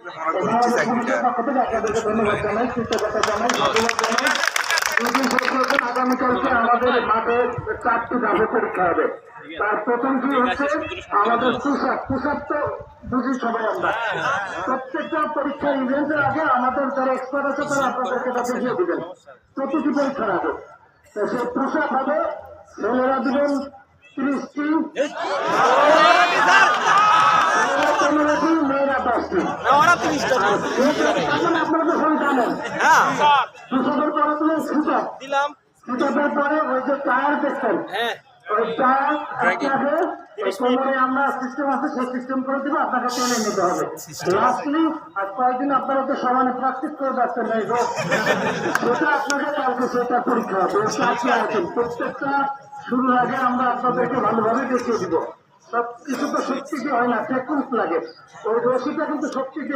আমরা করছি চাকরিটা ধন্যবাদ জানাই, কৃতজ্ঞতা জানাই, ধন্যবাদ জানাই। আগামীকালকে আমাদের মাঠে 4টি ধাপে পরীক্ষা হবে। তার প্রথমটি হচ্ছে আমাদের পুষাপ তো বুঝি সবাই আমরা। প্রত্যেকটা পরীক্ষার ইভেন্টের আগে আমাদের যারা এক্সপার্ট আছে তারা আপনাদেরকে এটা দেখিয়ে দিবেন প্রতিটি পরীক্ষার আগে। তো সেই পুষাপ হবে, ছেলেরা দিবেন 30টি, মেয়েরা 10টি। আপনারা তো সবাই জানেন পুষাপের পরে দিলেন সুতাপের পরে ওই যে টায়ার দেখছেন, ওই টায়ার কোমরে আমরা সিস্টেম আছে সেই সিস্টেম করে দিব, আপনাকে টেনে নিতে হবে। লাস্টলি আর কয়েকদিন আপনারা তো সমানে প্র্যাকটিস করে যাচ্ছেন না, সেটা আপনাকে কালকে সেটা পরীক্ষা হবে। প্রত্যেকটা শুরুর আগে আমরা আপনাদেরকে ভালোভাবে দেখিয়ে দিব। সব কিছু তো সত্যি কি হয় না, টেকনিক লাগে, ওই রশিটা কিন্তু সত্যি কি